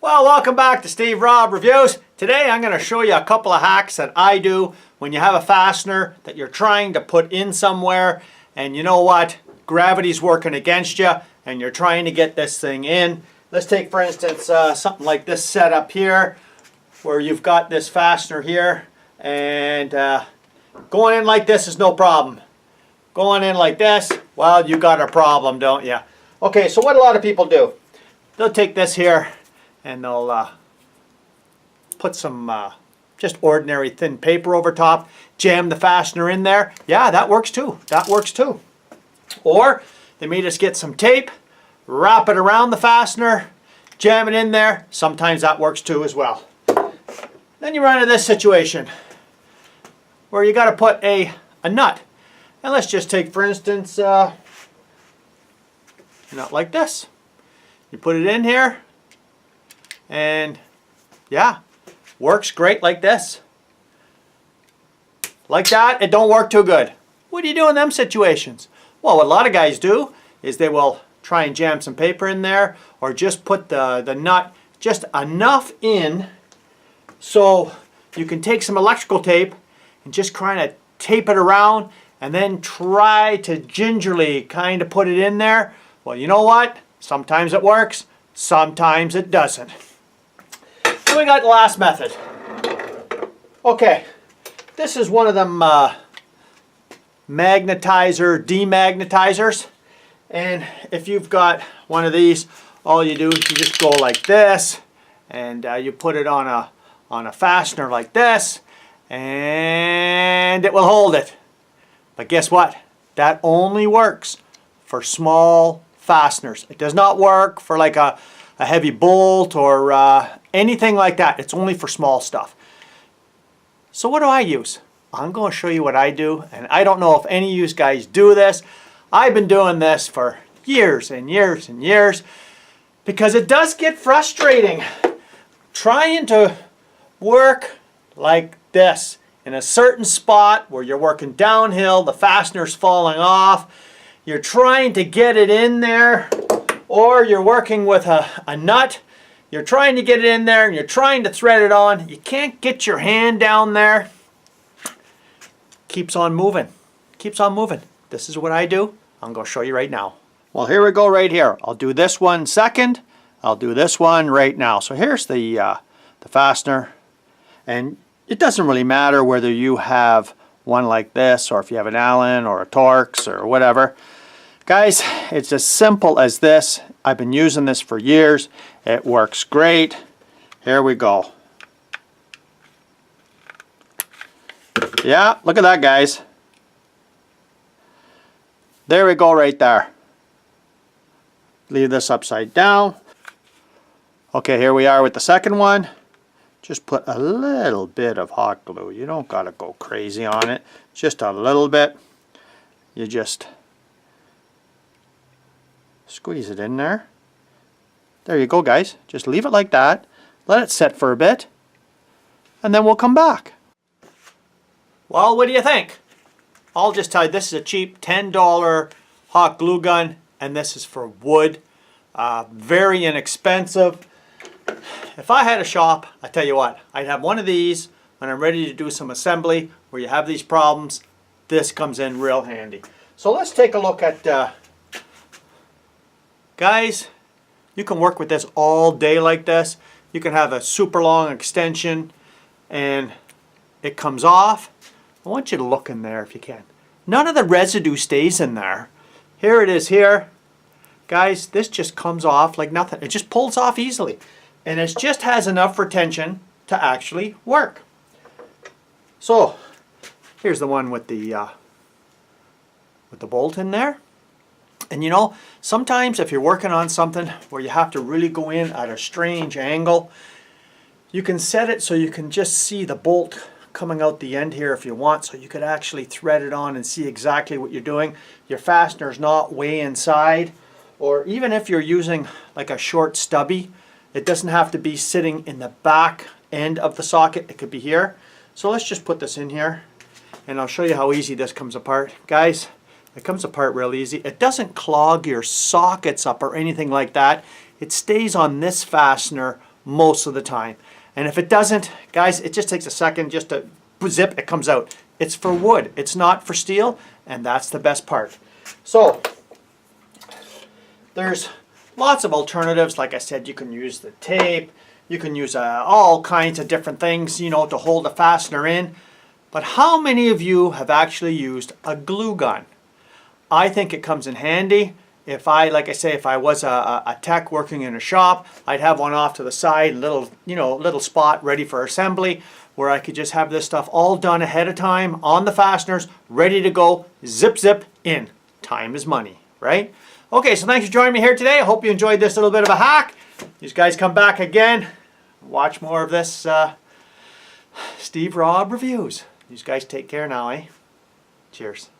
Well, welcome back to Steve Robb Reviews. Today I'm going to show you a couple of hacks that I do when you have a fastener that you're trying to put in somewhere and you know what? Gravity's working against you and you're trying to get this thing in. Let's take, for instance, something like this setup here where you've got this fastener here and going in like this is no problem. Going in like this, well, you got a problem, don't you? Okay, so what a lot of people do, they'll take this here and they'll put some just ordinary thin paper over top, jam the fastener in there. Yeah, that works too. That works too. Or they may just get some tape, wrap it around the fastener, jam it in there. Sometimes that works too as well. Then you run into this situation where you got to put a nut. And let's just take, for instance, a nut like this. You put it in here. And yeah, works great like this. Like that, it don't work too good. What do you do in them situations? Well, what a lot of guys do is they will try and jam some paper in there or just put the nut just enough in so you can take some electrical tape and just kind of tape it around and then try to gingerly kind of put it in there. Well, you know what? Sometimes it works, sometimes it doesn't. So we got the last method. Okay, this is one of them magnetizer demagnetizers, and if you've got one of these, all you do is you just go like this, and you put it on a fastener like this, and it will hold it. But guess what? That only works for small fasteners. It does not work for like a heavy bolt or anything like that. It's only for small stuff. So what do I use? I'm going to show you what I do, and I don't know if any of you guys do this. I've been doing this for years and years and years because it does get frustrating trying to work like this in a certain spot where you're working downhill, the fastener's falling off, you're trying to get it in there, or you're working with a nut, you're trying to get it in there and you're trying to thread it on, you can't get your hand down there. Keeps on moving. Keeps on moving. This is what I do. I'm going to show you right now. Well, here we go right here. I'll do this one second. I'll do this one right now. So here's the fastener. And it doesn't really matter whether you have one like this or if you have an Allen or a Torx or whatever. Guys, it's as simple as this. I've been using this for years. It works great. Here we go. Yeah, look at that, guys. There we go right there. Leave this upside down. Okay, here we are with the second one. Just put a little bit of hot glue. You don't got to go crazy on it. Just a little bit. You just squeeze it in there. There you go, guys. Just leave it like that. Let it set for a bit. And then we'll come back. Well, what do you think? I'll just tell you, this is a cheap $10 hot glue gun. And this is for wood. Very inexpensive. If I had a shop, I tell you what, I'd have one of these when I'm ready to do some assembly where you have these problems. This comes in real handy. So let's take a look at, guys, you can work with this all day like this. You can have a super long extension and it comes off. I want you to look in there if you can. None of the residue stays in there. Here it is here. Guys, this just comes off like nothing. It just pulls off easily. And it just has enough retention to actually work. So, here's the one with the bolt in there. And you know, sometimes if you're working on something where you have to really go in at a strange angle, you can set it so you can just see the bolt coming out the end here if you want, so you could actually thread it on and see exactly what you're doing. Your fastener's not way inside, or even if you're using like a short stubby, it doesn't have to be sitting in the back end of the socket. It could be here. So let's just put this in here and I'll show you how easy this comes apart. Guys, it comes apart real easy. It doesn't clog your sockets up or anything like that. It stays on this fastener most of the time. And if it doesn't, guys, it just takes a second just to zip, it comes out. It's for wood, it's not for steel, and that's the best part. So there's lots of alternatives. Like I said, you can use the tape, you can use all kinds of different things, you know, to hold the fastener in. But how many of you have actually used a glue gun? I think it comes in handy. If I, like I say, if I was a tech working in a shop, I'd have one off to the side, little spot ready for assembly, where I could just have this stuff all done ahead of time on the fasteners, ready to go, zip, zip, in. Time is money, right? Okay, so thanks for joining me here today. I hope you enjoyed this little bit of a hack. These guys come back again, watch more of this Steve Rob reviews. These guys take care now, eh? Cheers.